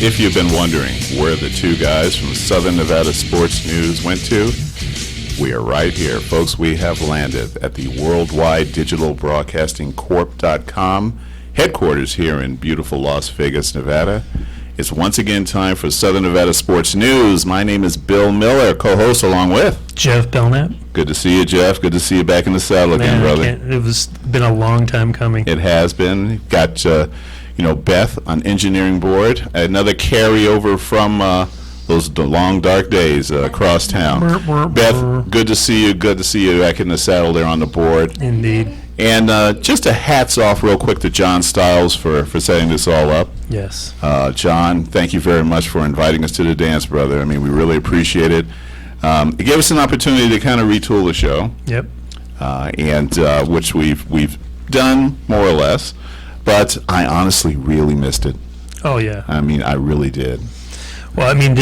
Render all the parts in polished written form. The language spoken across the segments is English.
If you've been wondering where the two guys from Southern Nevada Sports News went to, we are right here. Folks, we have landed at the Worldwide Digital Broadcasting Corp.com headquarters here in beautiful Las Vegas, Nevada. It's once again time for Southern Nevada Sports News. My name is Bill Miller, co-host along with Jeff Belknap. Good to see you, Jeff. Good to see you back in the saddle again, brother. It was been a long time coming. It has been. Got Beth on engineering board. Another carryover from those long dark days across town. Beth, good to see you. Good to see you back in the saddle there on the board. Indeed. And just a hats off real quick to John Stiles for setting this all up. Yes. John, thank you very much for inviting us to the dance, brother. I mean, we really appreciate it. It gave us an opportunity to kind of retool the show. Yep. And which we've done more or less, but I honestly really missed it. Oh, yeah. I mean, I really did. Well, I mean,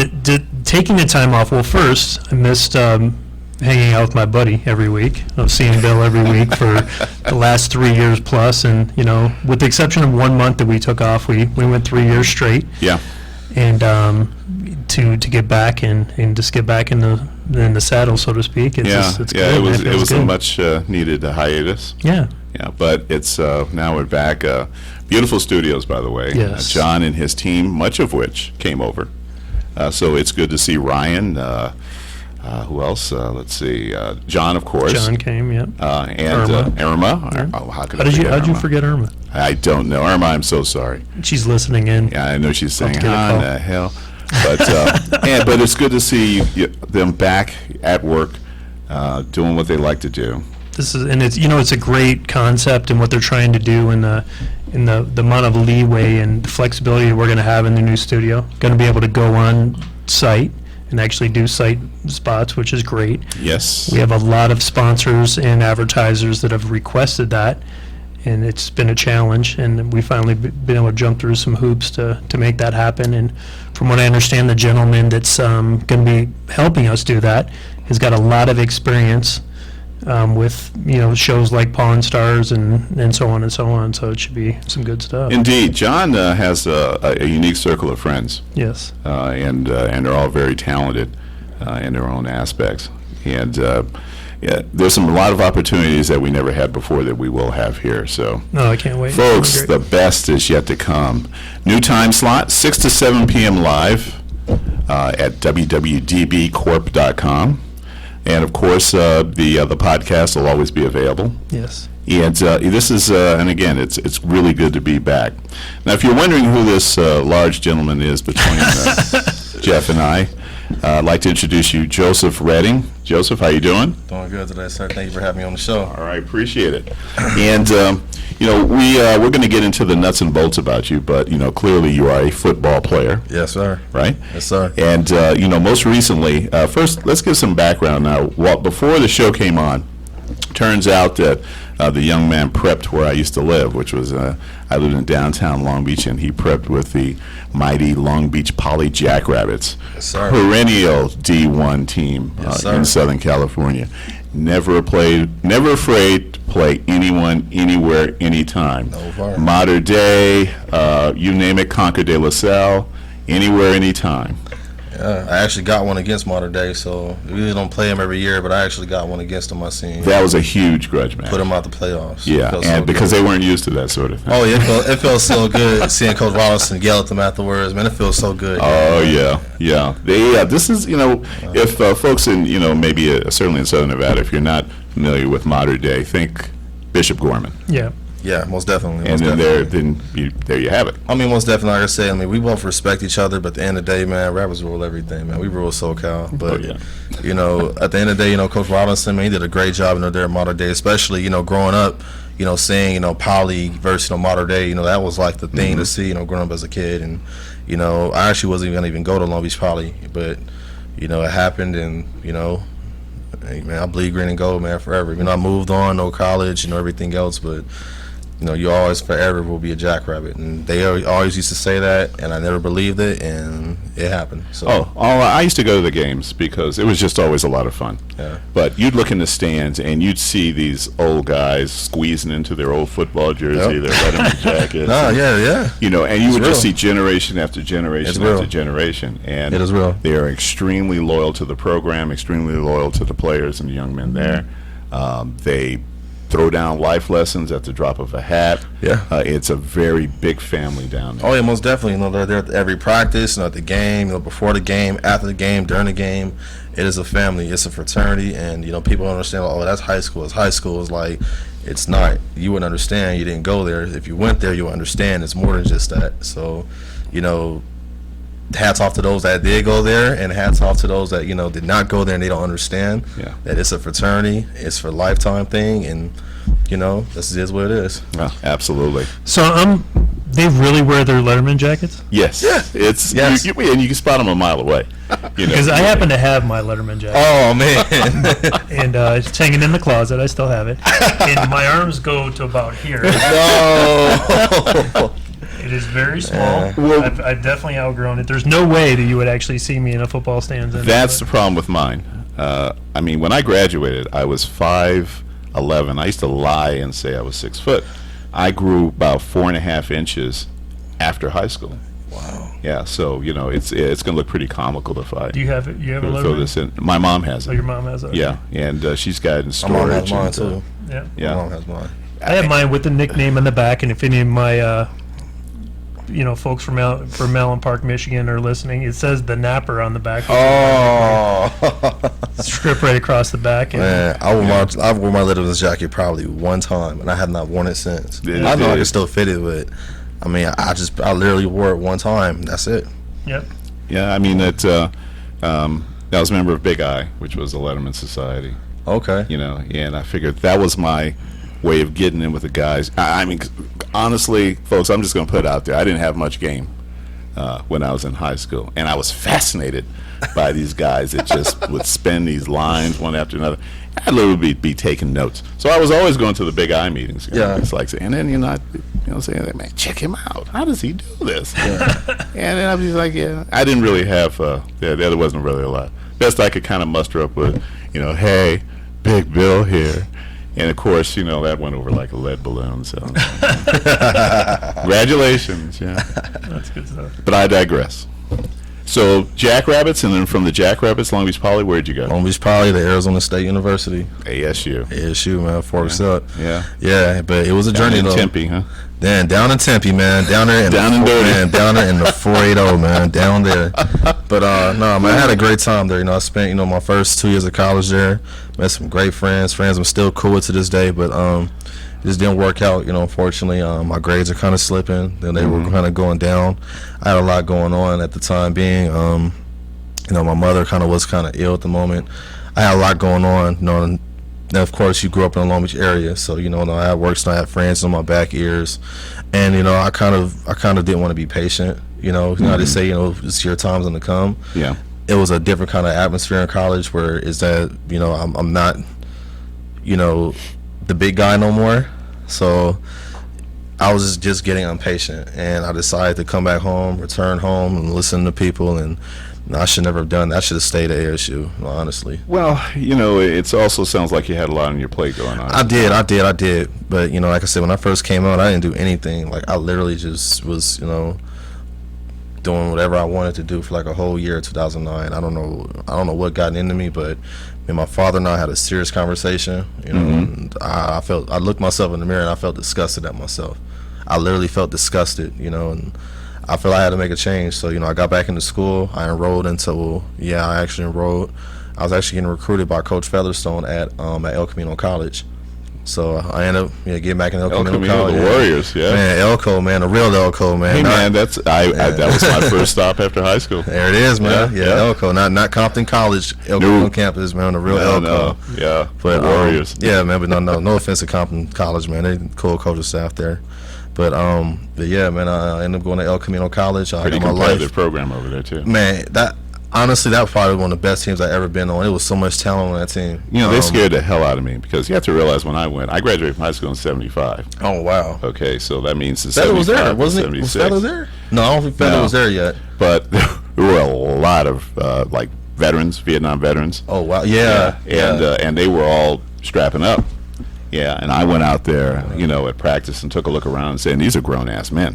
taking the time off, well, first, I missed hanging out with my buddy every week. I was seeing Bill every week for the last 3 years plus, and, with the exception of 1 month that we took off, we went 3 years straight. Yeah. And to get back and just get back in the saddle, so to speak. It's good, it was good. a much needed hiatus. Yeah. Yeah, but it's now we're back. Beautiful studios, by the way. Yes. John and his team, much of which came over. So it's good to see Ryan. Who else? Let's see. John, of course. John came, yep. And Irma. Yeah. Oh, how could How'd you forget Irma? I don't know. Irma, I'm so sorry. She's listening in. Yeah, I know she's saying, to get a how in call. the hell? But, but it's good to see them back at work, doing what they like to do. It's a great concept and what they're trying to do in the amount of leeway and flexibility we're going to have in the new studio. Going to be able to go on site and actually do site spots, which is great. Yes. We have a lot of sponsors and advertisers that have requested that, and it's been a challenge, and we finally been able to jump through some hoops to make that happen. And from what I understand, the gentleman that's going to be helping us do that has got a lot of experience with shows like Pawn Stars and so on and so on. So it should be some good stuff. Indeed, John has a unique circle of friends. Yes. And they're all very talented in their own aspects. And there's a lot of opportunities that we never had before that we will have here. So, no, I can't wait. Folks, the best is yet to come. New time slot, 6 to 7 p.m. live at WWDBTV.com. And, of course, the podcast will always be available. Yes. And this is, and again, it's really good to be back. Now, if you're wondering who this large gentleman is between Jeff and I'd like to introduce you, Joseph Redding. Joseph, how you doing? Doing good today, sir. Thank you for having me on the show. All right, appreciate it. And we're going to get into the nuts and bolts about you, but clearly you are a football player. Yes, sir. Right? Yes, sir. And most recently, first let's give some background now. Before the show came on, turns out that the young man prepped where I used to live, which was I lived in downtown Long Beach, and he prepped with the mighty Long Beach Poly Jackrabbits, Yes, sir. perennial D1 team Yes, sir. in Southern California. Never afraid to play anyone, anywhere, anytime. No far. Modern day, you name it, Conquer de La Salle, anywhere, anytime. Yeah, I actually got one against Modern Day, so we really don't play them every year, but I actually got one against them my senior year. That was a huge grudge match. Put them out the playoffs. Yeah, It felt and so because good. they weren't used to that sort of thing. Oh, yeah, it felt so good seeing Coach Robinson yell at them afterwards. Man, it feels so good. Oh, yeah. This is, if folks in, maybe certainly in Southern Nevada, if you're not familiar with Modern Day, think Bishop Gorman. Yeah. Yeah, most definitely. And most then definitely. there you have it. I mean, most definitely, like I said, we both respect each other, but at the end of the day, man, rappers rule everything, man. We rule SoCal. But, at the end of the day, Coach Robinson, man, he did a great job in there at Modern Day, especially, growing up, seeing, Poly versus, Modern Day, that was like the thing to see, growing up as a kid. And, I actually wasn't going to even go to Long Beach Poly, but, it happened, and, hey, man, I bleed green and gold, man, forever. I moved on, no college, everything else, but you know, you always forever will be a jackrabbit. And they always used to say that, and I never believed it, and it happened. So I used to go to the games because it was just always a lot of fun. Yeah. But you'd look in the stands and you'd see these old guys squeezing into their old football jersey, Yep. their Letterman jackets. No, yeah. You know, and you would real. just see generation after generation It's real. after generation. And It is real. they are extremely loyal to the program, extremely loyal to the players and the young men there. They throw down life lessons at the drop of a hat. Yeah. It's a very big family down there. Oh yeah, most definitely. You know, they're there at every practice, you know, at the game, you know, before the game, after the game, during the game. It is a family. It's a fraternity, and you know, people don't understand. Oh, that's high school. It's high school. It's like, it's not. You wouldn't understand. You didn't go there. If you went there, you would understand. It's more than just that. So, you know, hats off to those that did go there, and hats off to those that, you know, did not go there and they don't understand that it's a fraternity, it's for a lifetime thing, and you know, this is what it is. Well, absolutely. So they really wear their Letterman jackets? Yes. Yeah. It's Yes. and you can spot them a mile away. You know, Because I happen to have my Letterman jacket. Oh man. And it's hanging in the closet. I still have it. And my arms go to about here. No. It is very small. Well- I've definitely outgrown it. There's no way that you would actually see me in a football stand. That's the problem with mine. I mean, when I graduated, I was 5'11". I used to lie and say I was 6 foot. I grew about 4.5 inches after high school. Wow. Yeah, so you know, it's going to look pretty comical if I Do you have it? You have a throw Letterman? this in. My mom has Oh, it. your mom has it? Yeah, and she's got it in My mom has storage. mine and, too. Yeah. yeah. My mom has mine. I have mine with the nickname in the back, and if any of my, folks from Allen Park, Michigan are listening, it says the Napper on the back. Oh. Strip right across the back. And Man, I wore my Letterman's jacket probably one time, and I have not worn it since. Yeah, I know I dude. can still fit it, but I mean, I literally wore it one time. That's it. Yep. Yeah, I mean that. I was a member of Big I, which was the Letterman Society. Okay. You know, and I figured that was my way of getting in with the guys. I mean, honestly, folks, I'm just going to put it out there. I didn't have much game when I was in high school, and I was fascinated by these guys that just would spin these lines one after another. I'd literally be taking notes. So I was always going to the Big I meetings. You know, Yeah. it's like, and then saying, man, check him out. How does he do this? And then I was like, yeah. I didn't really have. There wasn't really a lot. Best I could kind of muster up with, hey, Big Bill here. And of course, that went over like a lead balloon. So, congratulations, yeah. That's good stuff. But I digress. So, Jackrabbits, and then from the Jackrabbits, Long Beach Poly, where'd you go? Long Beach Poly, the Arizona State University. ASU. ASU, man, Forks up. Yeah. Yeah, but it was a Down journey in though. Tempe, huh? Then down in Tempe, man, down there in Down and dirty. man, down there in the 480, man, down there. But no, man, I had a great time there. I spent my first 2 years of college there. Met some great friends I'm still cool with to this day. But it just didn't work out. Unfortunately, my grades are kind of slipping. Then they were kind of going down. I had a lot going on at the time being. My mother was kind of ill at the moment. I had a lot going on. And of course, you grew up in the Long Beach area, so I had work, so I had friends in my back ears, and I kind of didn't want to be patient. I just say it's your time's gonna come. Yeah. It was a different kind of atmosphere in college where is that I'm not the big guy no more, so I was just getting impatient, and I decided to come back home, return home, and listen to people. And I should never have done that. I should have stayed at ASU, honestly. Well, it also sounds like you had a lot on your plate going on. I did. But, like I said, when I first came out, I didn't do anything. Like, I literally just was, doing whatever I wanted to do for like a whole year, 2009. I don't know what got into me, but my father and I had a serious conversation, and I looked myself in the mirror and I felt disgusted at myself. I literally felt disgusted, and I felt I had to make a change. So, I got back into school. I enrolled I actually enrolled. I was actually getting recruited by Coach Featherstone at El Camino College. So I ended up getting back in El Camino College. The Warriors, yeah. Man, Elko, man, the real Elko, man. Hey, man, that was my first stop after high school. There it is, man. Yeah, Elko, not Compton College, El Camino campus, man, the real Elko. No. Yeah, But the Warriors. yeah, man, but no offense to Compton College, man. They cool coaching staff there. But yeah, man, I ended up going to El Camino College. Pretty I got my competitive life. program over there too. Man, that honestly, that was probably one of the best teams I ever been on. It was so much talent on that team. You know, they scared the hell out of me because you have to realize when I went, I graduated from high school in '75. Oh wow. Okay, so that means the Feather was there, wasn't it? 76. Was Feather there? No, I don't think Feather was there yet. But there were a lot of like veterans, Vietnam veterans. Oh wow, yeah. And they were all strapping up. Yeah, and I went out there, you know, at practice and took a look around and saying, these are grown-ass men.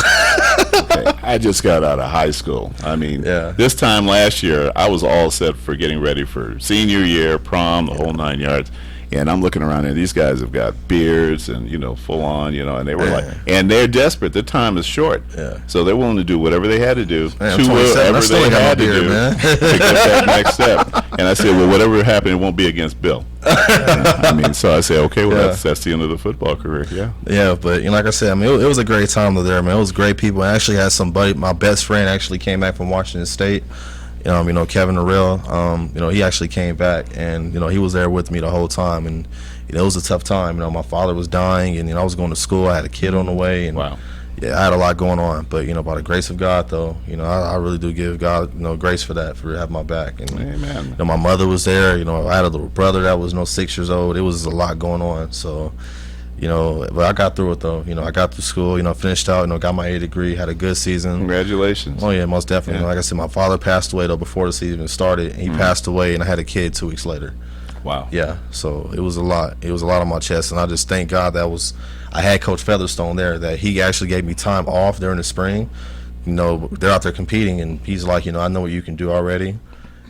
Okay, I just got out of high school. I mean, this time last year, I was all set for getting ready for senior year, prom, the whole 9 yards. And I'm looking around, and these guys have got beards and, you know, full on, you know, and they were like, and they're desperate. Their time is short. So they're willing to do whatever they had to do to whatever they had to do to get that next step. And I said, well, whatever happened, it won't be against Bill. I mean, so I said, okay, well, that's the end of the football career, Yeah, but, you know, like I said, I mean, it was a great time there, man. It was great people. I actually had somebody, my best friend actually came back from Washington State. You know, Kevin Narell, you know, he actually came back, and, you know, he was there with me the whole time, and, you know, it was a tough time. You know, my father was dying, and, you know, I was going to school. I had a kid on the way, and, yeah, I had a lot going on. But, you know, by the grace of God, though, you know, I really do give God, you know, grace for that, for having my back. And, amen. You know, my mother was there. You know, I had a little brother that was, 6 years old. It was a lot going on, so... You know, but I got through it, though. You know, I got through school, you know, finished out, you know, got my A degree, had a good season. Congratulations. Oh, yeah, most definitely. Yeah. Like I said, my father passed away, though, before the season even started. He passed away, and I had a kid 2 weeks later. Wow. Yeah, so it was a lot. It was a lot on my chest, and I just thank God I had Coach Featherstone there, that he actually gave me time off during the spring. You know, they're out there competing, and he's like, you know, I know what you can do already.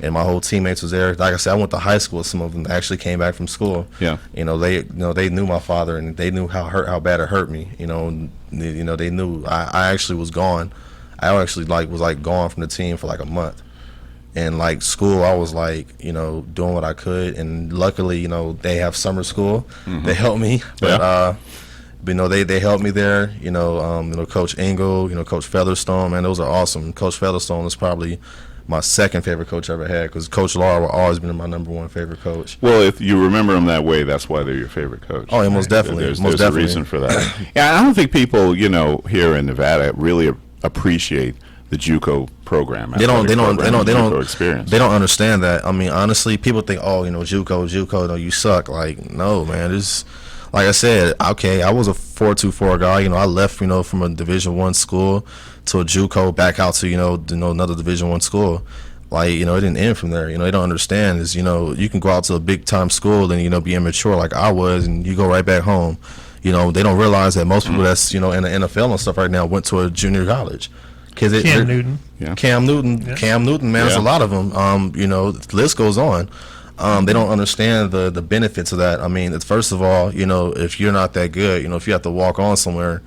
And my whole teammates was there. Like I said, I went to high school with some of them that actually came back from school. Yeah. You know, they knew my father, and they knew how bad it hurt me. You know, they knew I actually was gone. I actually was gone from the team for like a month. And like school, I was like, you know, doing what I could. And luckily, you know, they have summer school. They helped me. But you know, they helped me there. You know, Coach Engel, you know, Coach Featherstone, man, those are awesome. Coach Featherstone is probably my second favorite coach I ever had, because Coach Laura will always been my number one favorite coach. Well, if you remember them that way, that's why they're your favorite coach. Oh, yeah, most definitely. There's a reason for that. Yeah, I don't think people, you know, here in Nevada really appreciate the JUCO program. They don't experience. They don't understand that. I mean, honestly, people think, oh, you know, JUCO, no, you suck. Like, no, man, it's like I said. Okay, I was a 4.24 guy. You know, I left, you know, from a Division I school to a JUCO, back out to, you know, another Division I school. Like, you know, it didn't end from there. You know, they don't understand is, you know, you can go out to a big time school and, you know, be immature like I was, and you go right back home. You know, they don't realize that most people that's, you know, in the NFL and stuff right now went to a junior college. Cam Newton. Yeah. Cam Newton, man, there's a lot of them. You know, the list goes on. They don't understand the benefits of that. I mean, it's, first of all, you know, if you're not that good, you know, if you have to walk on somewhere,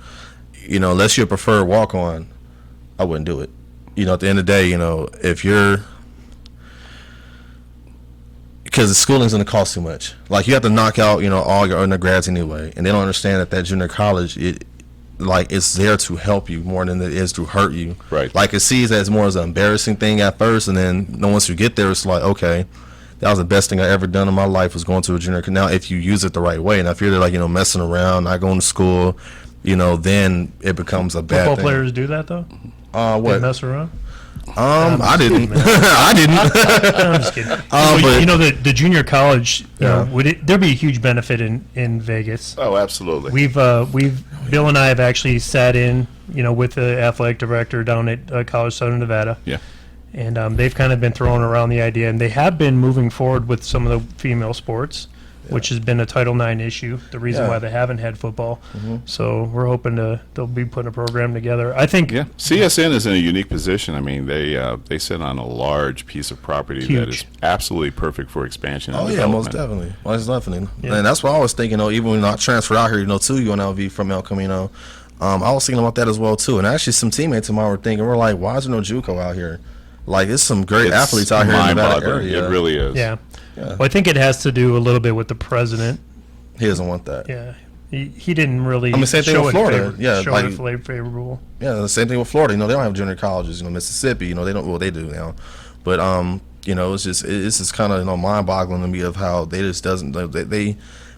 you know, unless you're a preferred walk on, I wouldn't do it. You know, at the end of the day, you know, if you're, because the schooling's going to cost too much. Like, you have to knock out, you know, all your undergrads anyway, and they don't understand that junior college, it's there to help you more than it is to hurt you. Right. Like, it sees as more as an embarrassing thing at first, and then once you get there, it's like, okay, that was the best thing I ever done in my life, was going to a junior. Now, if you use it the right way, and if you're like, you know, messing around, not going to school, you know, then it becomes a bad thing. Football players do that, though? What? They mess around? I didn't. I didn't. I'm just kidding. But, you know, the junior college, you know, there'd be a huge benefit in Vegas. Oh, absolutely. We've Bill and I have actually sat in, you know, with the athletic director down at College Southern Nevada. Yeah. And they've kind of been throwing around the idea, and they have been moving forward with some of the female sports, which has been a Title IX issue, the reason why they haven't had football. So we're hoping they'll be putting a program together. I think CSN is in a unique position. I mean, they sit on a large piece of property that is absolutely perfect for expansion. Oh, yeah, most definitely. Yeah. And that's what I was thinking, even when I transferred out here, you know, to UNLV from El Camino, I was thinking about that as well, too. And actually, some teammates of mine were thinking, we're like, why is there no JUCO out here? Like, there's some great athletes out here in that area. It really is. Yeah. Well, I think it has to do a little bit with the president. He doesn't want that. Yeah. He didn't really same thing with Florida. Favorable. Yeah, the same thing with Florida. You know, they don't have junior colleges. You know, Mississippi, you know, they don't. Well, they do now. But, you know, it's just kind of, you know, mind-boggling to me of how they just doesn't,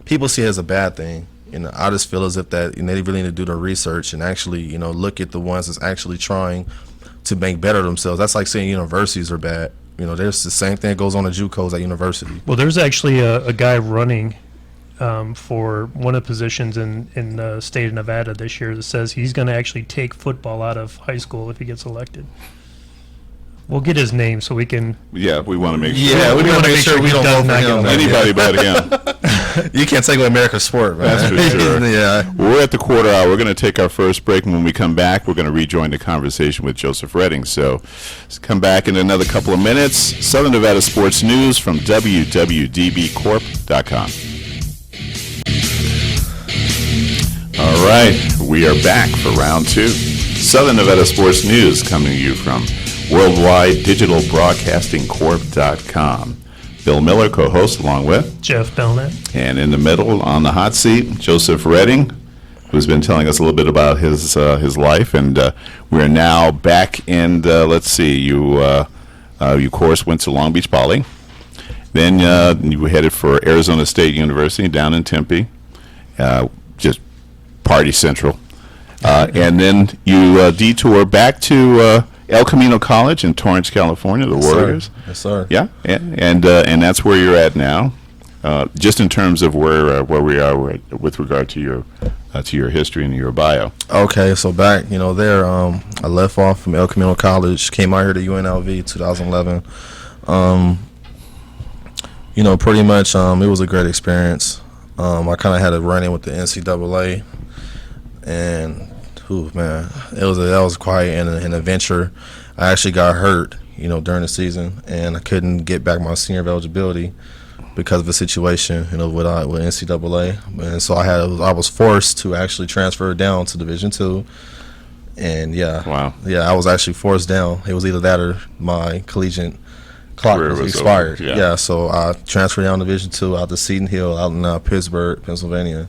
people see it as a bad thing. You know, I just feel as if that, you know, they really need to do their research and actually, you know, look at the ones that's actually trying to make better themselves. That's like saying universities are bad. You know, there's the same thing that goes on at JUCOs at university. Well, there's actually a guy running for one of the positions in the state of Nevada this year that says he's going to actually take football out of high school if he gets elected. We'll get his name so we can. Yeah, we want to make sure. Yeah, we want to make sure we don't vote for him. Anybody but him. You can't take away America's sport, man. That's for sure. Yeah. We're at the quarter hour. We're going to take our first break, and when we come back, we're going to rejoin the conversation with Joseph Redding. So let's come back in another couple of minutes. Southern Nevada Sports News from WWDBTV.com. All right, we are back for round two. Southern Nevada Sports News coming to you from WWDBTV.com. Bill Miller, co-host, along with Jeff Belknap. And in the middle, on the hot seat, Joseph Redding, who's been telling us a little bit about his life. And we're now back in, let's see, you of course, went to Long Beach Poly. Then you headed for Arizona State University down in Tempe, just party central. And then you detour back to El Camino College in Torrance, California, the Warriors. Yes, sir. Yeah, and that's where you're at now. Just in terms of where we are with regard to your history and your bio. Okay, so back, there, I left off from El Camino College, came out here to UNLV 2011. Pretty much, it was a great experience. I kind of had a run-in with the NCAA, and that was quite an adventure. I actually got hurt, during the season, and I couldn't get back my senior eligibility because of the situation, with NCAA. And so I was forced to actually transfer down to Division II. And I was actually forced down. It was either that or my collegiate clock was expired. Yeah, so I transferred down to Division II out to Seton Hill out in Pittsburgh, Pennsylvania.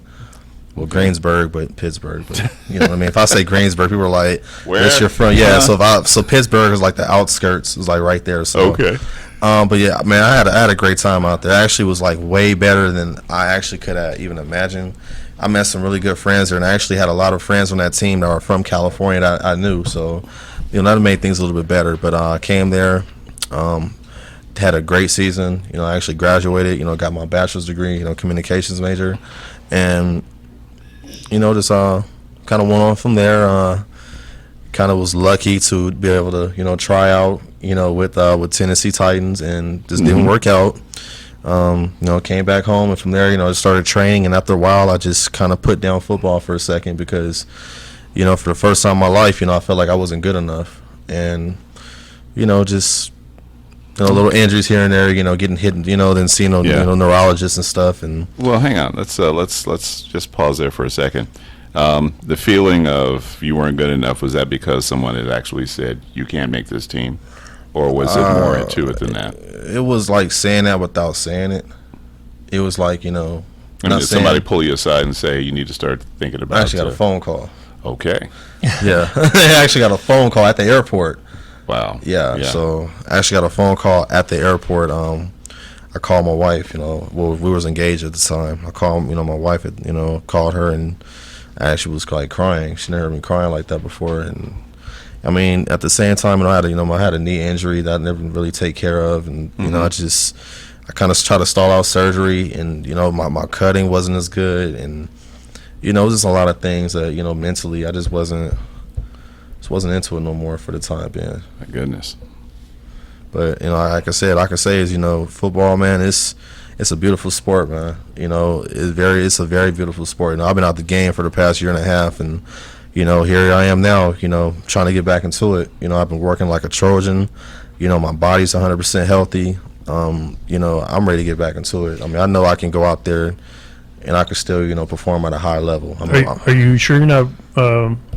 Well, Greensburg, but Pittsburgh. But you know what I mean? If I say Greensburg, people are like, "Where's your from?" Yeah, so Pittsburgh is like the outskirts. It was like right there. So okay. But yeah, man, I had a great time out there. It actually was like way better than I actually could have even imagined. I met some really good friends there, and I actually had a lot of friends on that team that were from California that I knew. So that made things a little bit better. But I came there. Had a great season. I actually graduated. Got my bachelor's degree. Communications major, and just kind of went on from there. Kind of was lucky to be able to try out with Tennessee Titans, and just didn't work out. Came back home, and from there just started training. And after a while, I just kind of put down football for a second because for the first time in my life, I felt like I wasn't good enough, and just little injuries here and there, getting hit, then seeing neurologists and stuff. And well, hang on, let's just pause there for a second. The feeling of you weren't good enough, was that because someone had actually said you can't make this team, or was it more into it than that? It was like saying that without saying it. It was like did somebody pull you aside and say you need to start thinking about? I actually got a phone call. Okay. Yeah, I actually got a phone call at the airport. Wow. Yeah, so I actually got a phone call at the airport. I called my wife, we was engaged at the time. I called, my wife had, called her, and I actually was like crying. She never heard me crying like that before. And I mean, at the same time, I had a knee injury that I never really take care of, and I kind of tried to stall out surgery, and my cutting wasn't as good, and it was just a lot of things that mentally I just wasn't into it no more for the time being. My goodness. But like I say is football, man, it's a beautiful sport, man. It's a very beautiful sport. I've been out the game for the past year and a half, and here I am now, trying to get back into it. I've been working like a Trojan. My body's 100% healthy. I'm ready to get back into it. I mean, I know I can go out there and I can still perform at a high level. Are you sure you're not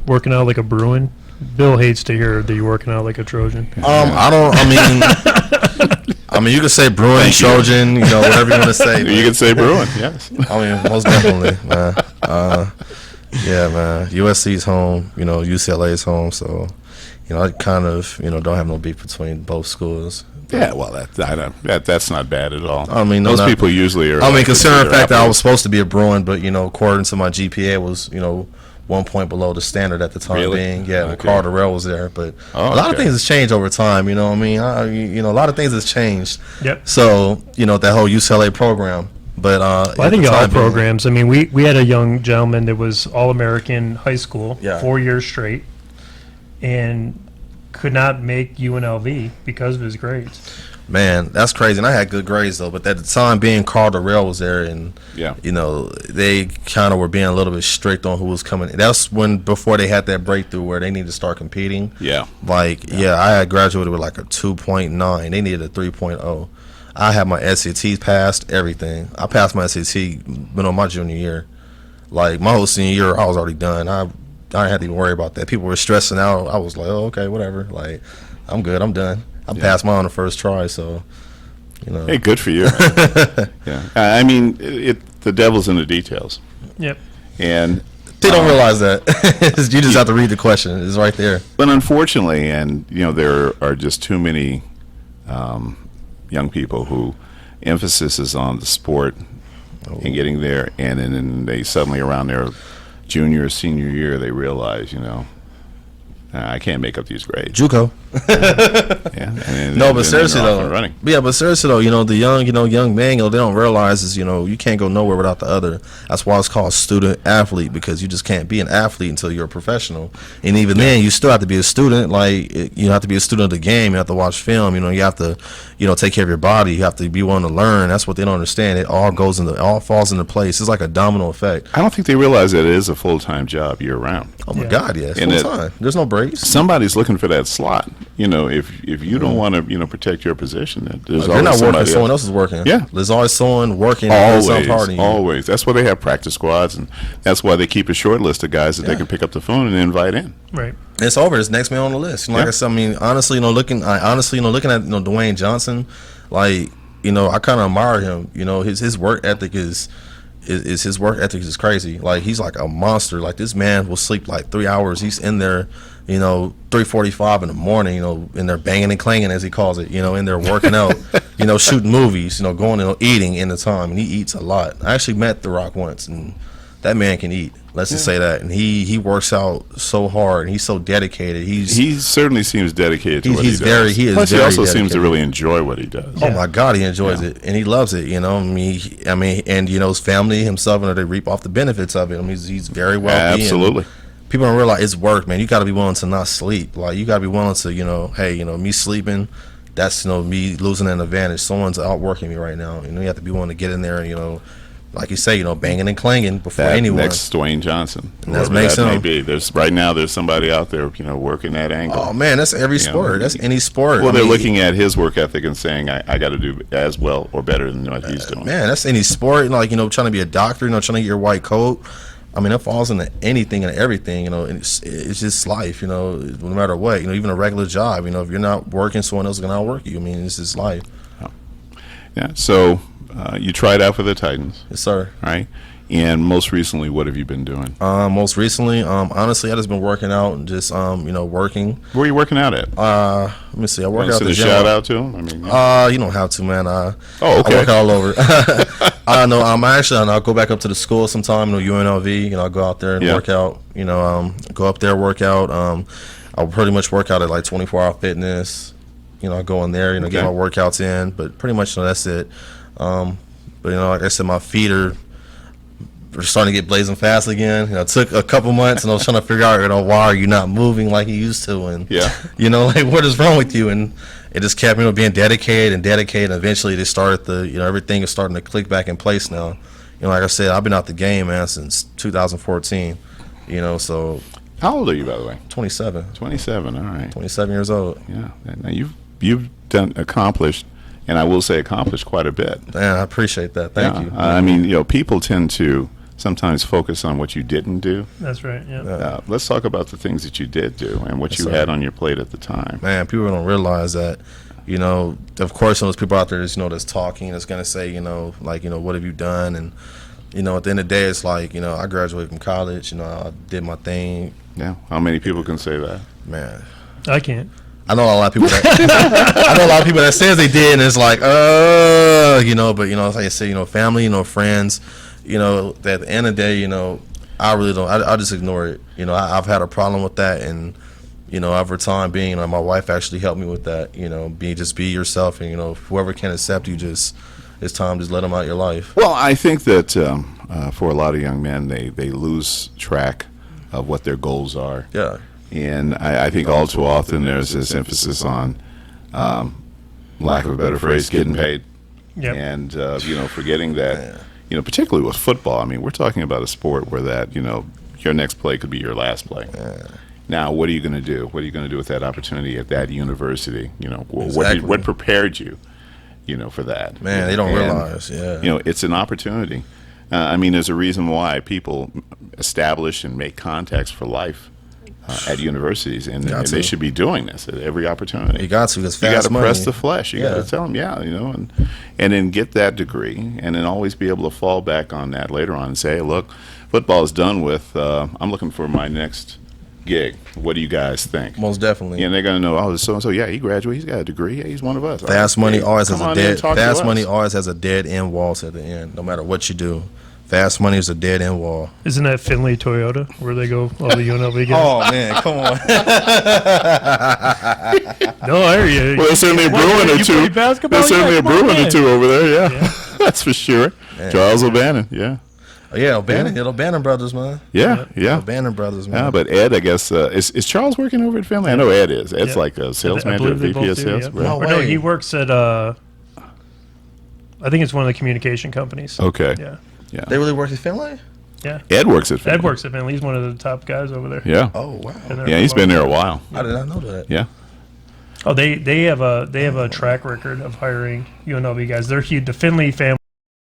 working out like a Bruin? Bill hates to hear that you're working out like a Trojan. I mean, you could say Bruin, Trojan, whatever you want to say. You can say Bruin, yes. I mean, most definitely, man. Yeah, man. USC's home, UCLA's home, so I kind of don't have no beef between both schools. Yeah, well, that's not bad at all. I mean, most people usually are. I mean, considering the fact that I was supposed to be a Bruin, but according to my GPA, was 1 point below the standard at the time Really? being. Yeah, when Okay. Carl Durrell was there. But Oh, a lot of okay. things has changed over time. You know what I mean? A lot of things has changed. Yep. So that whole UCLA program. But Well, I think all programs. I mean, we had a young gentleman that was All-American high school, Yeah. 4 years straight, and could not make UNLV because of his grades. Man, that's crazy. And I had good grades though. But at the time being, Carl Durrell was there, and Yeah. they kind of were being a little bit strict on who was coming. That's before they had that breakthrough where they needed to start competing. Yeah. I had graduated with like a 2.9. They needed a 3.0. I had my SATs passed, everything. I passed my SAT, my junior year. Like my whole senior year, I was already done. I didn't have to even worry about that. People were stressing out. I was like, oh, okay, whatever. Like, I'm good. I'm done. I passed mine on the first try, so Hey, good for you. Yeah. I mean, the devil's in the details, Yep. and they don't realize that. You just have to read the question. It's right there. but unfortunately, and there are just too many young people who emphasis is on the sport and getting there, and then they suddenly around their junior or senior year they realize, I can't make up these grades. JUCO. Yeah. And No, then but seriously they're off though, and running. the young man, they don't realize is, you can't go nowhere without the other. That's why it's called student athlete, because you just can't be an athlete until you're a professional. And even then, you still have to be a student. Like, you have to be a student of the game. You have to watch film. You have to, take care of your body. You have to be willing to learn. That's what they don't understand. It all falls into place. It's like a domino effect. I don't think they realize that it is a full-time job year-round. Oh my Yeah. God, yeah, And full time. There's no breaks. Somebody's looking for that slot. If you don't want to protect your position, there's If you're not always working, somebody someone else. else is working. Yeah. There's always someone working. in some part of you. Always. That's why they have practice squads, and that's why they keep a short list of guys that they Yeah. can pick up the phone and invite in. Right. It's over. It's next man on the list. Like Yeah. I said, honestly, looking at Dwayne Johnson, like, I kind of admire him. His work ethic is his work ethic is crazy. Like, he's like a monster. Like, this man will sleep like 3 hours. He's in there, 3:45 in the morning, in there banging and clanging, as he calls it, in there working out, shooting movies, going eating in the time. And he eats a lot. I actually met The Rock once, and that man can eat. Let's just say that. And he works out so hard, and he's so dedicated. He certainly seems dedicated to He's- what he he's does. very- he is Plus, very he also seems to dedicated. really enjoy what he does. Oh my God, he enjoys it, and he loves it. And his family, himself, they reap off the benefits of it. he's very wealthy. Absolutely. And people don't realize it's work, man. You got to be willing to not sleep. Like, you got to be willing to, me sleeping, that's me losing an advantage. Someone's outworking me right now. You have to be willing to get in there and like you say, banging and clanging before That anyone. next Dwayne Johnson, And that's whoever makes that may him- be. There's somebody out there, working that angle. Oh man, that's every sport. That's any sport. Well, they're looking at his work ethic and saying, I got to do as well or better than what he's doing. Man, that's any sport. Like, trying to be a doctor, trying to get your white coat. It falls into anything and everything. It's just life. No matter what. Even a regular job. If you're not working, someone else is gonna outwork you. It's just life. Yeah. So you tried out for the Titans, Yes, sir. right? And most recently, what have you been doing? Most recently, honestly, I just been working out and just working. Where are you working out at? Let me see. I work out Send the a gym. shout out to him. You don't have to, man. okay. I work all over. I know. I'll go back up to the school sometime. UNLV. I'll go out there and Yeah. work out. Go up there, work out. I'll pretty much work out at like 24-hour fitness. I go in there. Okay. Get my workouts in. But pretty much, that's it. But like I said, my feet are starting to get blazing fast again. It took a couple months, and I was trying to figure out, why are you not moving like you used to? And Yeah. like, what is wrong with you? And it just kept, being dedicated. And eventually, they started everything is starting to click back in place now. Like I said, I've been out the game, man, since 2014. So How old are you, by the way? 27, 27. All right. 27 years old. Yeah. Now you've accomplished, and I will say accomplished quite a bit. Man, I appreciate that. Thank you. People tend to sometimes focus on what you didn't do. That's right. Yeah. Let's talk about the things that you did do and what Yes, you sir. had on your plate at the time. Man, people don't realize that, of course, those people out there that's talking, that's going to say, what have you done? And, at the end of the day, it's like, I graduated from college, I did my thing. Yeah. How many people can say that? Man, I can't. I know a lot of people that says they did, and it's like, but, like I say, family, friends, that at the end of the day, I really don't. I just ignore it. You know, I've had a problem with that, and you know, over time, being my wife actually helped me with that. You know, be yourself, and you know, whoever can accept you, just it's time just let them out your life. Well, I think that for a lot of young men, they lose track of what their goals are. Yeah. And I think all too often there's this emphasis on, lack of a better phrase, getting paid. Yep. And, you know, forgetting that, you know, particularly with football, I mean, we're talking about a sport where that, you know, your next play could be your last play. Now, what are you going to do? What are you going to do with that opportunity at that university? You know, Exactly. what prepared you, you know, for that? Man, they don't And, realize. Yeah. You know, it's an opportunity. I mean, there's a reason why people establish and make contacts for life at universities, and they should be doing this at every opportunity. You got to, because You got fast to money. press the flesh. You got Yeah. to tell them, you know, and then get that degree, and then always be able to fall back on that later on and say, hey, look, football is done with. I'm looking for my next gig. What do you guys think? Most definitely. And they're going to know, oh, so and so, yeah, he graduated, he's got a degree, yeah, he's one of us. Fast All right, money hey, always come has a on in and dead. talk to Fast us. money always has a dead end wall at the end. No matter what you do, fast money is a dead end wall. Isn't that Findlay Toyota where they go all the UNLV guys? Oh man, come on. No, I hear you. Well, there's certainly a What, brewing or you two. play basketball? There's certainly Yeah, a come on brewing or in. two over there, yeah. Yeah. That's for sure. Charles O'Bannon, yeah. Yeah, O'Bannon, the O'Bannon brothers, man. Yeah, yeah. O'Bannon brothers, man. Yeah, but Ed, I guess, is Charles working over at Finley? I know Ed is. Ed's Yeah. like a sales I manager, believe they VP both of do, sales. yeah. Right? No Or no, way. he works at, I think it's one of the communication companies. Okay. Yeah. Yeah. They really work at Finlay? Yeah. Ed works at Finley. Ed works at Findlay. He's one of the top guys over there. Yeah. Oh wow. Been there Yeah, for he's a been while. there a while. I did not know that. Yeah. Oh, they have a track record of hiring UNLV guys. They're huge. The Finley family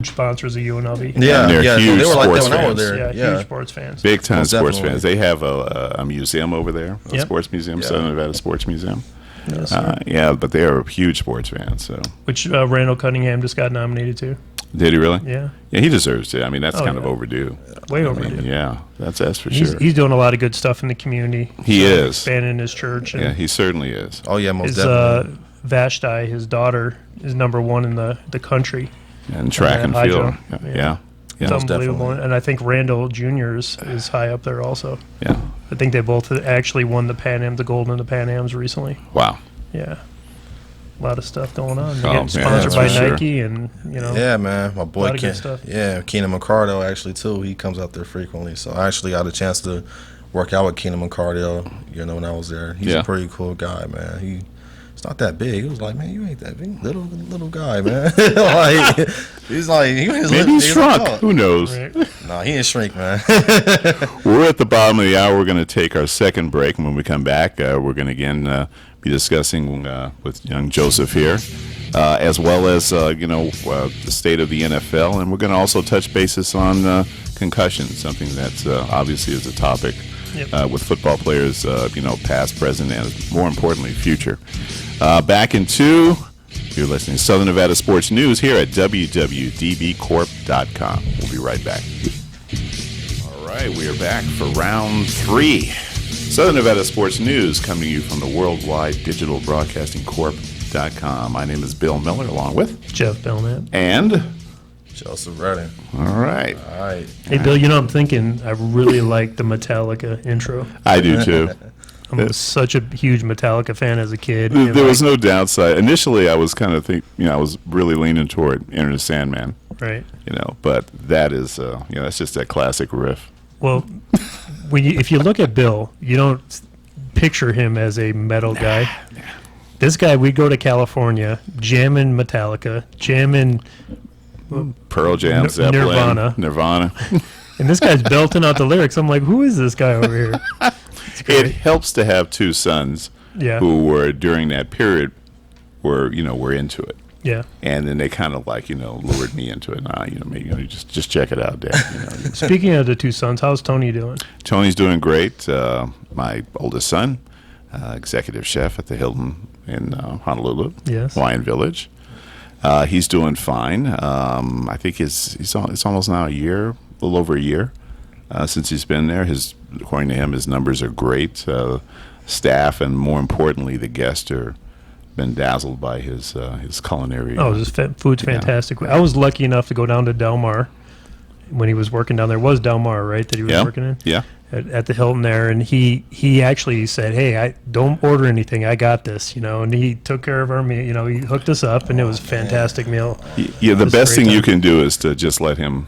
sponsors of UNLV. Yeah, And they're yeah. huge They were like that sports when I was fans. there. Yeah, huge sports fans. Big time Most sports definitely. fans. They have a museum over there, a Yep. sports museum, Yeah. Southern Nevada Sports Museum. Yes, sir. Yeah, but they are huge sports fans. So Which Randall Cunningham just got nominated to. did he really? Yeah, Yeah, he deserves it. I mean, that's Oh, kind of yeah. overdue. way I overdue. mean, yeah, that's for He's, sure. he's doing a lot of good stuff in the community. He is. Expanding his church. And Yeah, he certainly is. Oh yeah, most his definitely. Vashti, his daughter, is #1 in the country. And track and high field. jump. Yeah. Yeah. It's Yeah. unbelievable. definitely. And I think Randall Jr. is high up there also. Yeah. I think they both actually won the Pan Am, the gold in the Pan Ams recently. Wow. Yeah. A lot of stuff going on. They Oh, get man, sponsored that's by for sure. Nike and, you know. Yeah, man. My boy lot of good Ken. stuff. Yeah, Keenan McCardell actually too. He comes out there frequently. So I actually got a chance to work out with Keenan McCardell, you know, when I was there. He's Yeah. a pretty cool guy, man. He's not that big. He was like, man, you ain't that big. Little guy, man. Like he's like Maybe he's shrunk. Who knows? Right. No, he didn't shrink, man. We're at the bottom of the hour. We're going to take our second break. And when we come back, we're going to again be discussing with young Joseph here, as well as, the state of the NFL. And we're going to also touch basis on concussions, something that's obviously is a topic Yep. with football players, past, present, and more importantly, future. Back in two, you're listening to Southern Nevada Sports News here at WWDBTV.com. We'll be right back. All right, we are back for round 3. Southern Nevada Sports News coming to you from the worldwide digital broadcasting corp.com. My name is Bill Miller, along with Jeff Belknap. and Joseph Redding. all right, All right. Hey, Bill, you know, I'm thinking I really like the Metallica intro. I do too. I'm such a huge Metallica fan as a kid. There and, was no downside. Initially, I was kind of I was really leaning toward Enter the Sandman, right. but that is, that's just that classic riff. Well, if you look at Bill, you don't picture him as a metal guy. This guy, we go to California, jamming Metallica, jamming, Pearl Jam, Zeppelin, Nirvana. and this guy's belting out the lyrics. I'm like, who is this guy over here? It helps to have two sons Yeah, who were during that period were into it, yeah. and then they kind of lured me into it. Maybe just check it out, Dad. Speaking of the two sons, how's Tony doing? Tony's doing great. My oldest son, executive chef at the Hilton in Honolulu, Yes. Hawaiian Village. He's doing fine. I think it's almost now a little over a year since he's been there. According to him, his numbers are great. Staff and more importantly, the guests are been dazzled by his culinary. Oh, this food's fantastic. I was lucky enough to go down to Del Mar when he was working down there. It was Del Mar, right, that he was Yeah. working in? Yeah. At the Hilton there, and he actually said, "Hey, I don't order anything. I got this," and he took care of our meal. He hooked us up, and it was a fantastic meal. Yeah, the It was a best great thing you time. can do is to just let him,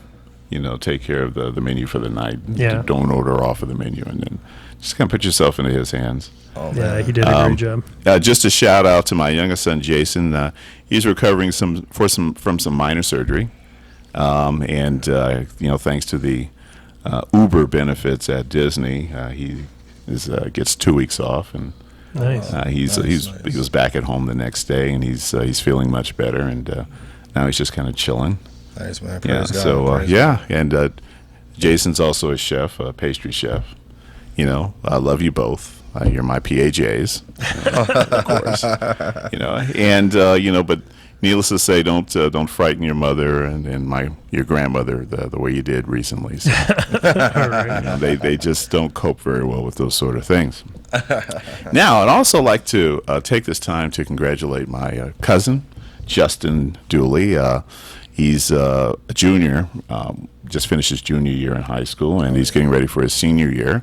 take care of the menu for the night. Yeah. Don't order off of the menu, and then just kind of put yourself into his hands. Oh, Yeah, man. he did a great job. Just a shout out to my youngest son, Jason. He's recovering from some minor surgery, and thanks to the Uber benefits at Disney, he gets 2 weeks off, and Nice. he Nice. was back at home the next day, and he's feeling much better, and now he's just kind of chilling. Nice, man. Yeah. Praise God. So Praise yeah, and Jason's also a chef, a pastry chef. I love you both. You're my PAJs, of course. But needless to say, don't frighten your mother and your grandmother the way you did recently. So, All right. they just don't cope very well with those sort of things. Now, I'd also like to take this time to congratulate my cousin, Justin Dooley. He's a junior, just finished his junior year in high school, and he's getting ready for his senior year.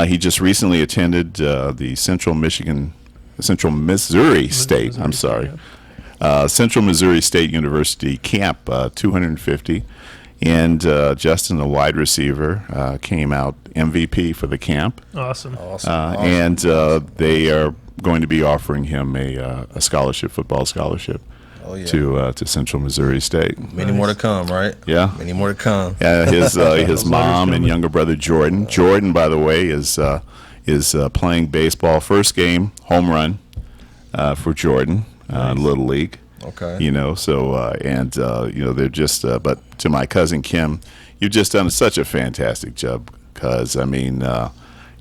He just recently attended the Central Missouri State. I'm sorry. Central Missouri State University Camp 250, and Justin, a wide receiver, came out MVP for the camp, Awesome. Awesome. and they are going to be offering him a scholarship, football scholarship, Oh, yeah. to Central Missouri State. Many more to come, right? Yeah. Many more to come. His mom and coming. younger brother Jordan. Jordan, by the way, is playing baseball. First game home run for Jordan, Little League. Okay. They're just. But to my cousin Kim, you've just done such a fantastic job. Because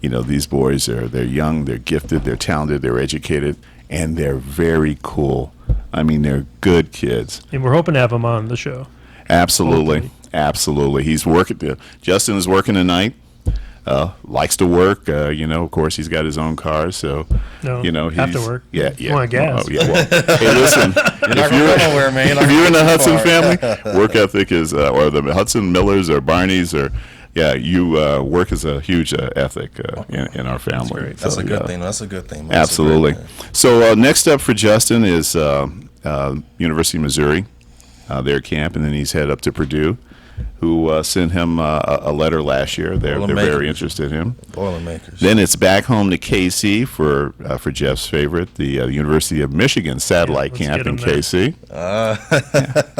these boys they're young, they're gifted, they're talented, they're educated, and they're very cool. They're good kids. And we're hoping to have him on the show. Absolutely, Hopefully. absolutely. He's working. Justin is working tonight. Likes to work. Of course, he's got his own car, so No, he's have to work. Yeah, yeah. Want gas. Oh, yeah. Well, hey, listen. Not going nowhere, man. If you're in the Hudson family, work ethic is, or the Hudson Millers or Barneys or. Yeah, work is a huge ethic in our family. great. That's So, a good yeah. thing. That's a good thing. Man. Absolutely. That's a great thing. So next up for Justin is University of Missouri, their camp, and then he's head up to Purdue, who sent him a letter last year. They're very Boilermakers. interested in him. Boilermakers. Then it's back home to KC for Jeff's favorite, the University of Michigan satellite let's camp get in him there. KC.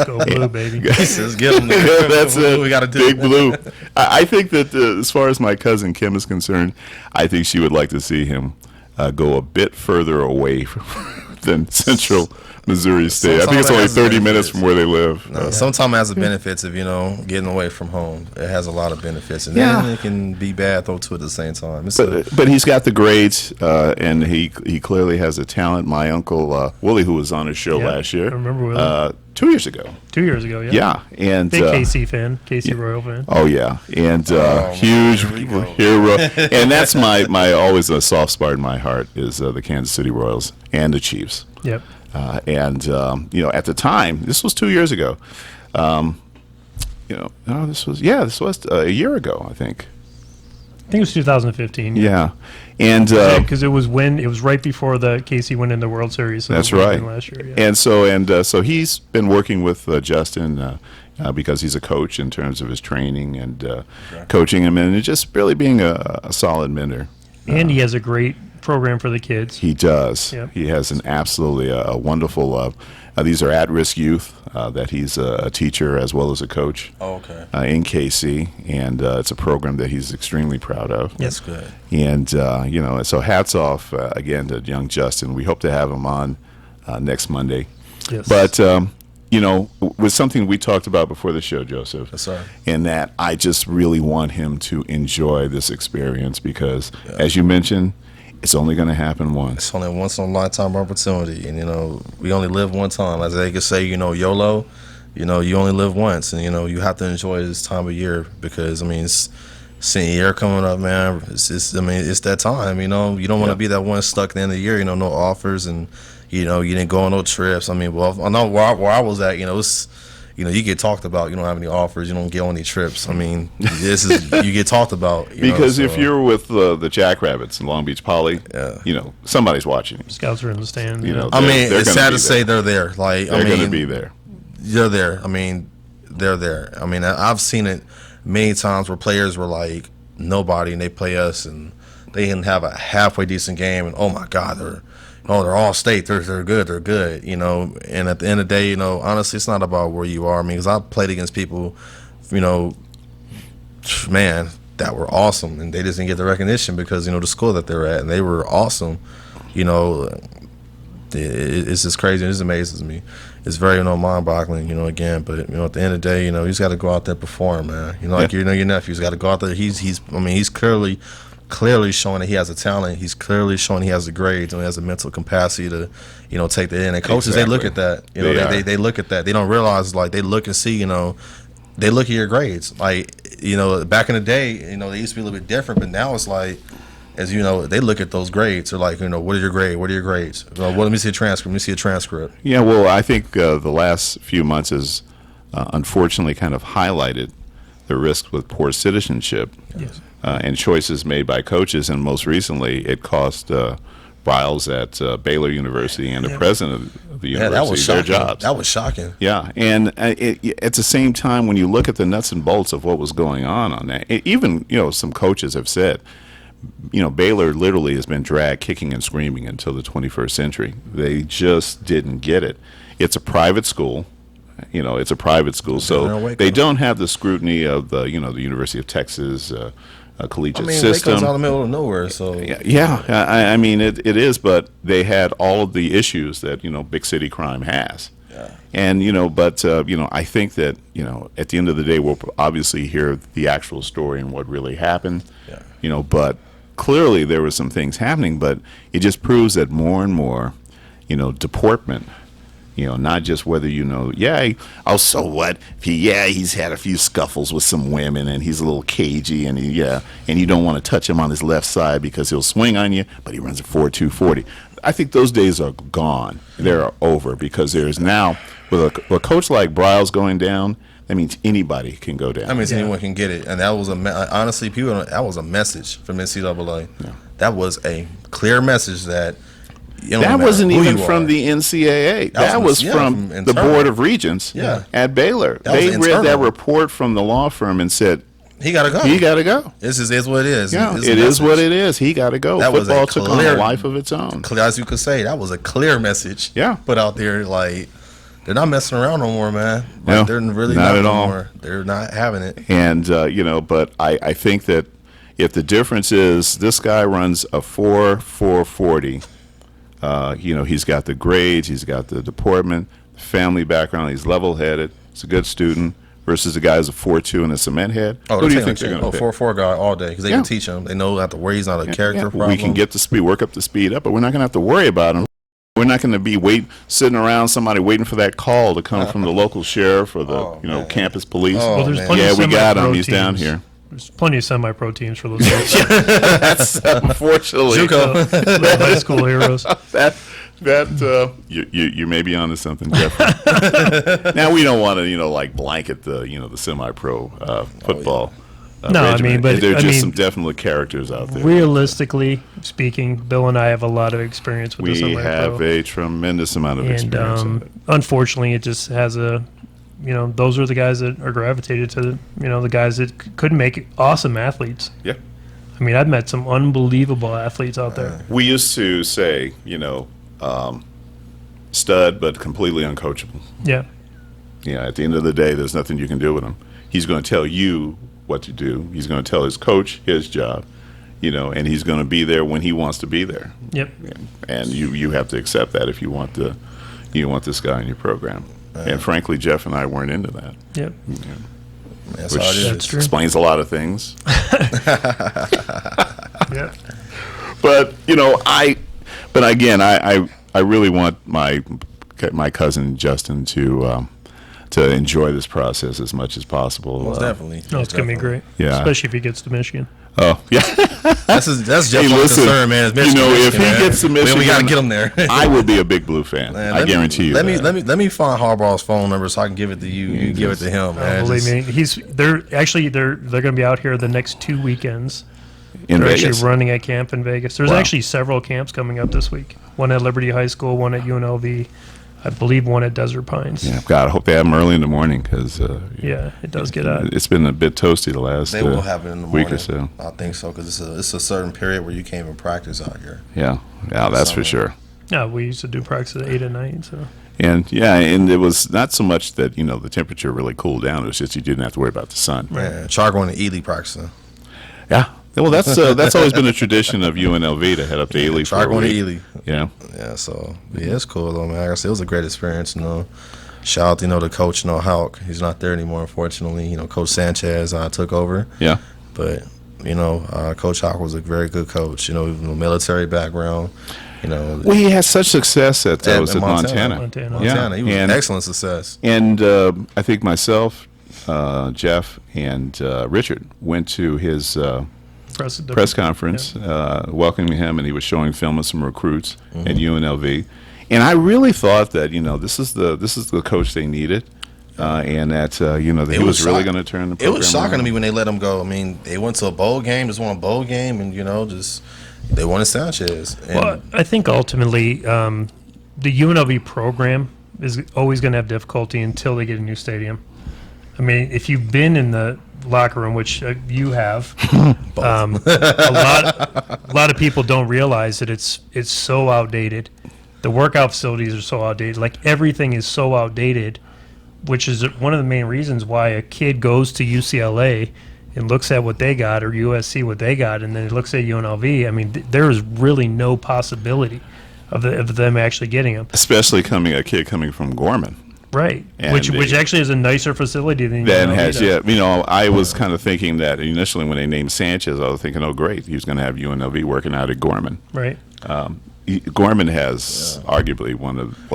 Go blue, baby. Let's get them. That's it. We got to do. Big Blue. I think that as far as my cousin Kim is concerned, I think she would like to see him go a bit further away than Central Missouri State. I think it's Sometimes it only has 30 minutes benefits. from where they live. No, sometimes it has the benefits of getting away from home. It has a lot of benefits, and Yeah. then it can be bad though too at the same time. But he's got the grades, and he clearly has a talent. My uncle Willie, who was on his show Yeah, last year, I remember Willie. 2 years ago. 2 years ago, yeah. Yeah, and Big KC fan, KC Royal fan. Oh yeah, and huge here we go. hero, and that's my always a soft spot in my heart is the Kansas City Royals and the Chiefs. Yep. At the time, this was 2 years ago. This was a year ago, I think. I think it was 2015. Yeah, and Because it was right before the KC went in the World Series. So that's it would've right. been Last year, yeah. So he's been working with Justin because he's a coach in terms of his training and coaching him, and just really being a solid mentor. And he has a great program for the kids. He does. Yep. He has an absolutely a wonderful. These are at-risk youth that he's a teacher as well as a coach Okay. in KC, and it's a program that he's extremely proud of. That's good. And so hats off again to young Justin. We hope to have him on next Monday. Yes. But with something we talked about before the show, Joseph, Yes, sir. and that I just really want him to enjoy this experience because, as you mentioned, it's only going to happen once. It's only a once in a lifetime opportunity, and we only live one time. As they could say, YOLO. You only live once, and you have to enjoy this time of year because it's senior year coming up, man. It's that time. You don't want to be that one stuck at the end of the year. No offers, and you didn't go on no trips. I know where I was at. It's you get talked about. You don't have any offers. You don't get on any trips. I mean, you get talked about. Because if you're with the Jackrabbits in Long Beach Poly, somebody's watching you. Scouts are in the stands. I mean, it's sad to say they're there. Like, they're going to be there. They're there. I mean, they're there. I mean, I've seen it many times where players were like nobody, and they play us, and they didn't have a halfway decent game, and oh my God, they're all state. They're good. They're good. And at the end of the day, honestly, it's not about where you are. I mean, because I played against people, man, that were awesome, and they just didn't get the recognition because the school that they're at, and they were awesome. It's just crazy. It just amazes me. It's very mind-boggling. Again, but at the end of the day, you just got to go out there and perform, man. Like your nephew's got to go out there. He's clearly showing that he has a talent. He's clearly showing he has the grades and he has the mental capacity to, take the end. And coaches, They look at that. They look at that. They don't realize, like, they look and see, they look at your grades. Like, back in the day, they used to be a little bit different, but now it's like, as they look at those grades. They're like, what is your grade? What are your grades? Well, let me see a transcript. Let me see a transcript. Yeah, well, I think the last few months has unfortunately kind of highlighted the risk with poor citizenship. Yes. And choices made by coaches, and most recently it cost Briles at Baylor University and the president of the university their jobs. That was shocking. Yeah, and at the same time, when you look at the nuts and bolts of what was going on that, even some coaches have said, Baylor literally has been dragged kicking and screaming until the 21st century. They just didn't get it. It's a private school. It's a private school, so they don't have the scrutiny of the the University of Texas collegiate system. Waco's out in the middle of nowhere, so yeah. I mean, it is, but they had all of the issues that big city crime has. Yeah. And I think that at the end of the day, we'll obviously hear the actual story and what really happened. Yeah. But clearly there were some things happening, but it just proves that more and more, deportment. Not just whether so what? He's had a few scuffles with some women, and he's a little cagey, and and you don't want to touch him on his left side because he'll swing on you, but he runs a 4.240. I think those days are gone. They're over because there's now, with a coach like Briles going down, that means anybody can go down. That means anyone can get it, and that was honestly, that was a message from NCAA. Yeah. That was a clear message that. That wasn't even from the NCAA. That was from the Board of Regents at Baylor. They read that report from the law firm and said, he got to go. He got to go. This is what it is. Yeah, it is what it is. He got to go. Football took on a life of its own. As you could say, that was a clear message put out there. Like, they're not messing around no more, man. No, they're really not at all. More. They're not having it. And, but I think that if the difference is this guy runs a 4.40, he's got the grades, he's got the deportment, family background, he's level-headed, he's a good student, versus the guy who's a 4.2 and a cement head. Who do you think they're going to pick? 4.4 guy all day, because they can teach him. They know not to worry. He's not a character problem. We can get the speed, work up the speed up, but we're not going to have to worry about him. We're not going to be sitting around somebody waiting for that call to come from the local sheriff or the campus police. Well, there's plenty of we got him. He's teams. Down here. There's plenty of semi-pro teams for those guys. That's unfortunately JUCO. High school heroes. You may be onto something, Jeffrey. Now we don't want to blanket the semi-pro football. No, regiment. but there are just some definite characters out there. Realistically speaking, Bill and I have a lot of experience with the semi-pro. We have a tremendous amount of experience. And unfortunately, it just has those are the guys that are gravitated to the guys that could make awesome athletes. Yeah. I mean, I've met some unbelievable athletes out there. We used to say, stud, but completely uncoachable. Yeah. Yeah, at the end of the day, there's nothing you can do with him. He's going to tell you what to do. He's going to tell his coach his job, and he's going to be there when he wants to be there. Yep. And you have to accept that if you want this guy in your program. And frankly, Jeff and I weren't into that. Yep. Yeah. That's which explains a lot of things. Yeah. But I really want my cousin Justin to enjoy this process as much as possible. Most definitely. No, it's gonna be great. Yeah. Especially if he gets to Michigan. Oh, yeah. That's Jeff's concern, man. You know, if he gets to Michigan, we got to get him there. I will be a big Blue fan. Man, I guarantee you. Let me find Harbaugh's phone number so I can give it to you. You give it to him, man. Believe me, they're going to be out here the next 2 weekends. In They're Vegas. actually running a camp in Vegas. There's Wow. actually several camps coming up this week. One at Liberty High School, one at UNLV, I believe one at Desert Pines. Yeah, God, I hope they have them early in the morning because Yeah, it does get out. it's been a bit toasty the last They will have it in the morning. week or so. I think so because it's a certain period where you can't even practice out here. Yeah, that's for Summer. sure. Yeah, we used to do practice at 8 at night. So And and it was not so much that the temperature really cooled down. It was just you didn't have to worry about the sun. Man, Char going to Ely practicing. Yeah. Well, that's always been a tradition of UNLV to head up to Ely. Char for a going to week. Ely. Yeah. Yeah, so yeah, it's cool though, man. Like I said, it was a great experience. Shout out to Coach, Houck. He's not there anymore, unfortunately. Coach Sanchez took over. Yeah. But Coach Houck was a very good coach. Military background. Well, he had such success at Montana. Montana. Yeah. He was an excellent success. And I think myself, Jeff, and Richard went to his press conference, welcoming him, and he was showing film of some recruits at UNLV. And I really thought that this is the coach they needed, and that that he was really going to turn the program. It was shocking around. to me when they let him go. I mean, they went to a bowl game, just won a bowl game, and they wanted Sanchez. And well, I think ultimately the UNLV program is always going to have difficulty until they get a new stadium. I mean, if you've been in the locker room, which you have, a lot of people don't realize that it's so outdated. The workout facilities are so outdated. Like everything is so outdated, which is one of the main reasons why a kid goes to UCLA and looks at what they got, or USC what they got, and then looks at UNLV. I mean, there is really no possibility of them actually getting them. Especially a kid coming from Gorman. Right, And which actually is a nicer facility than Ben UNLV has, does. yeah. I was kind of thinking that initially when they named Sanchez, I was thinking, oh, great, he was going to have UNLV working out at Gorman. Right. Gorman has arguably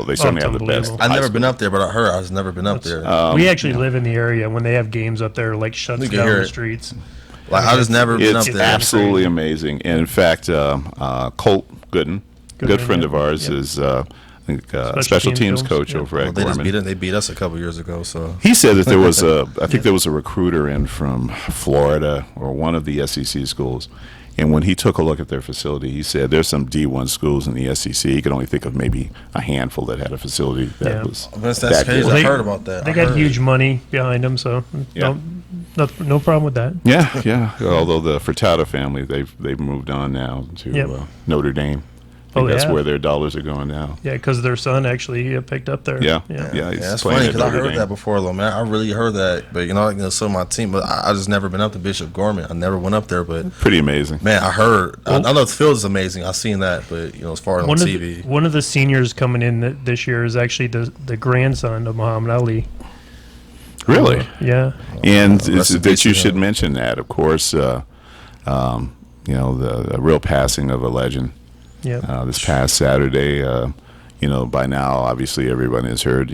they certainly it's have the best. unbelievable. I've high never school. been up there, but I've never been up there. We actually live in the area. When they have games up there, like shuts You can down hear the it. streets. Like I just never been up It's there. absolutely amazing. And in fact, Colt Gooden, good friend yeah. of ours, Yep. is I think special teams coach Yep. over at They Gorman. they beat us a couple years ago. So He said that there was I think there was a recruiter in from Florida or one of the SEC schools. And when he took a look at their facility, he said there's some D1 schools in the SEC. He could only think of maybe a handful that had a facility that Yeah. was that's that crazy. good. I heard about that. They I got heard. huge money behind them, so Yeah. no problem with that. Yeah. Although the Furtado family, they've moved on now to Yep. Notre Dame. I think Oh, that's yeah. where their dollars are going now. Yeah, because their son actually picked up there. Yeah. yeah. Yeah, he's That's playing funny at because I Notre heard Dame. that before, though, man. I really heard that, but so my team, but I just never been up to Bishop Gorman. I never went up there, but Pretty amazing. man, I heard. I know the field is amazing. I've seen that, but as far as on TV, One of the seniors coming in this year is actually the grandson of Muhammad Ali. Really? Yeah. And rest in that peace you to should him. mention that, of course, the real passing of a legend. Yeah. This past Saturday, by now, obviously everyone has heard,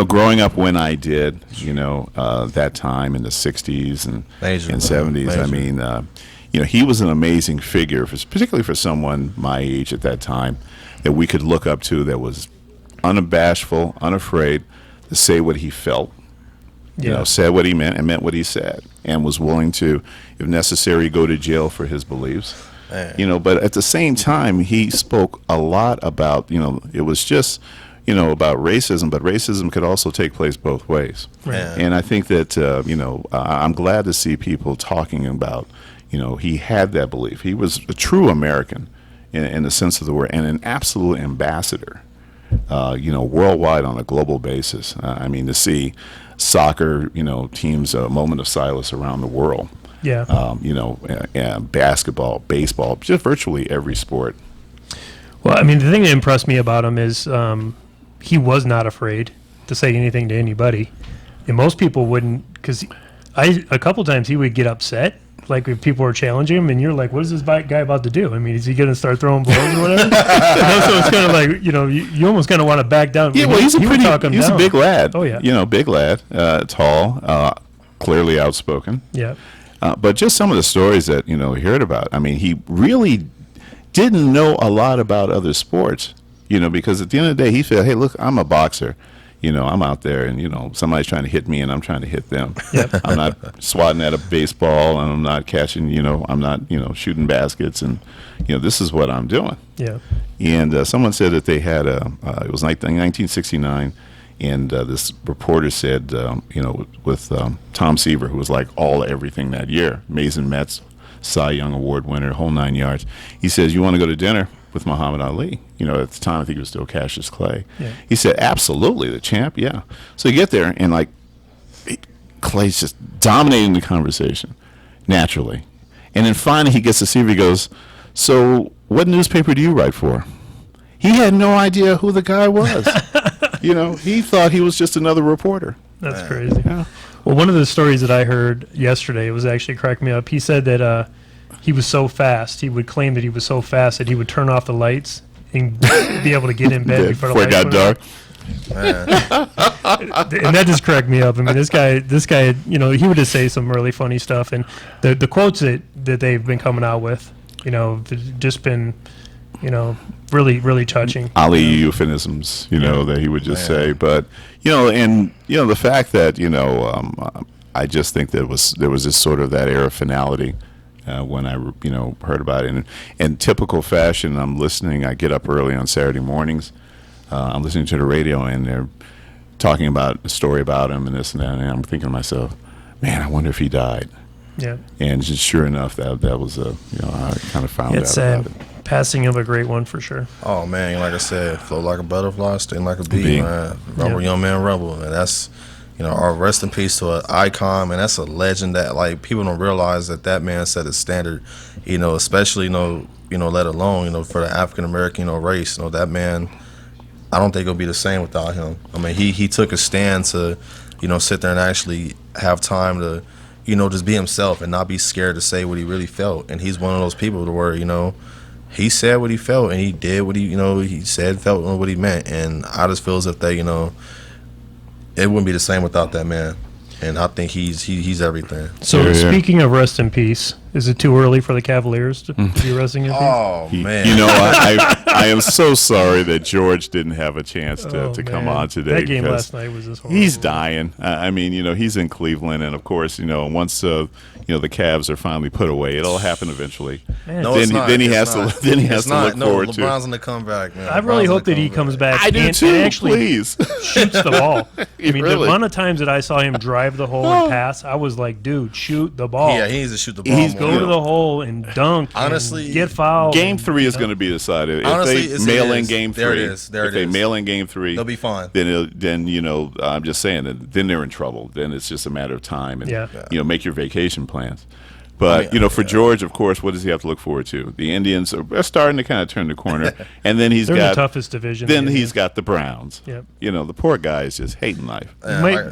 growing up when I did, that time in the 60s and Major, man, 70s, I major. mean, he was an amazing figure, particularly for someone my age at that time, that we could look up to, that was unabashful, unafraid to say what he felt. Yeah. Said what he meant and meant what he said, and was willing to, if necessary, go to jail for his beliefs. Man. But at the same time, he spoke a lot about, it was just, about racism, but racism could also take place both ways. Man. And I think that, I'm glad to see people talking about, he had that belief. He was a true American in the sense of the word, and an absolute ambassador, worldwide on a global basis. To see soccer, teams, a moment of silence around the world. Yeah. Basketball, baseball, just virtually every sport. Well, the thing that impressed me about him is he was not afraid to say anything to anybody. And most people wouldn't, because a couple times he would get upset, like if people were challenging him, and you're like, what is this guy about to do? Is he going to start throwing blows or whatever? So it's kind of like, you almost kind of want to back down. Yeah, well, he's a big lad. Oh, yeah. Big lad, tall, clearly outspoken. Yeah. But just some of the stories that, we heard about. I mean, he really didn't know a lot about other sports, because at the end of the day, he said, hey, look, I'm a boxer. I'm out there and, somebody's trying to hit me and I'm trying to hit them. Yep. I'm not swatting at a baseball and I'm not catching, I'm not, shooting baskets. And, this is what I'm doing. Yeah. And someone said that they had it was 1969, and this reporter said, with Tom Seaver, who was like everything that year, Mason Metz, Cy Young Award winner, whole 9 yards. He says, you want to go to dinner with Muhammad Ali? At the time, I think it was still Cassius Clay. Yeah. He said, absolutely, the champ, yeah. So you get there, and Clay's just dominating the conversation, naturally. And then finally he gets to Seaver, he goes, so what newspaper do you write for? He had no idea who the guy was. He thought he was just another reporter. That's crazy. Yeah. Well, one of the stories that I heard yesterday, it was actually cracked me up. He said that he was so fast. He would claim that he was so fast that he would turn off the lights and be able to get in bed before the lights it got dark. And that just cracked me up. I mean, this guy, he would just say some really funny stuff. And the quotes that they've been coming out with, they've just been, really, really touching. Ali euphemisms, that he would just say. But, the fact that, I just think there was this sort of that air of finality when I, heard about it. And in typical fashion, I'm listening. I get up early on Saturday mornings. I'm listening to the radio, and they're talking about a story about him and this and that. And I'm thinking to myself, man, I wonder if he died. Yeah. And just sure enough, that was I kind of found It's out about it. Passing of a great one for sure. Oh man, like I said, flow like a butterfly, sting like a bee, man. Rebel, young man, rebel, and that's our rest in peace to an icon, and that's a legend that people don't realize that man set a standard, especially let alone for the African American race. That man, I don't think it'll be the same without him. I mean, he took a stand to sit there and actually have time to just be himself and not be scared to say what he really felt. And he's one of those people to where he said what he felt, and he did what he said, felt what he meant. And I just feel as if they, it wouldn't be the same without that man. And I think he's everything. So speaking of rest in peace, is it too early for the Cavaliers to be resting in peace? Oh man! I am so sorry that George didn't have a chance to come on today. That game last night was just horrible. He's dying. I mean, he's in Cleveland, and of course, once the Cavs are finally put away, it'll happen eventually. Man. No, Then he has to look forward to. LeBron's gonna come back, man. I really hope that he comes back. I do and too. actually Please shoots the ball. I mean, Really? the amount of times that I saw him drive the hole and pass, I was like, dude, shoot the ball. Yeah, he needs to shoot the ball. He's more. Go to the hole and dunk. Honestly, and get fouled. Game 3 is going to be decided. Honestly, If they mail in is. Game 3, There it is. There if it they is. mail in Game 3, They'll be fine. Then I'm just saying that then they're in trouble. Then it's just a matter of time, and make your vacation plans. But for George, of course, what does he have to look forward to? The Indians are starting to kind of turn the corner, and then They're in the toughest division. Then he's got the Browns. Yep. The poor guy is just hating life.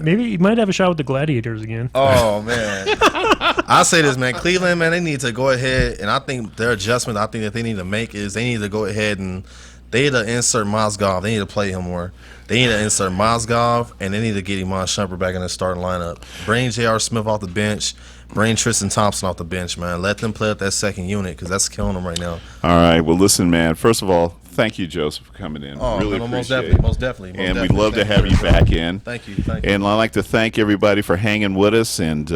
Maybe he might have a shot with the Gladiators again. Oh man, I say this, man. Cleveland, man, they need to go ahead, and I think their adjustment, I think that they need to make is they need to go ahead and they need to insert Mozgov. They need to play him more. They need to insert Mozgov, and they need to get Iman Shumpert back in the starting lineup. Bring J.R. Smith off the bench. Bring Tristan Thompson off the bench, man. Let them play with that second unit because that's killing them right now. All right. Well, listen, man. First of all, thank you, Joseph, for coming in. Oh, really man, appreciate it. most definitely. And we'd love to have you back in. Thank you. And I'd like to thank everybody for hanging with us and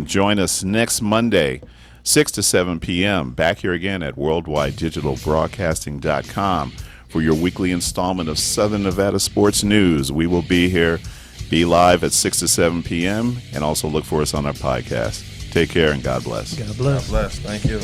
join us next Monday, 6 to 7 p.m. back here again at WWDBTV.com for your weekly installment of Southern Nevada Sports News. We will be here, be live at 6 to 7 p.m. and also look for us on our podcast. Take care and God bless. God bless. God bless. Thank you.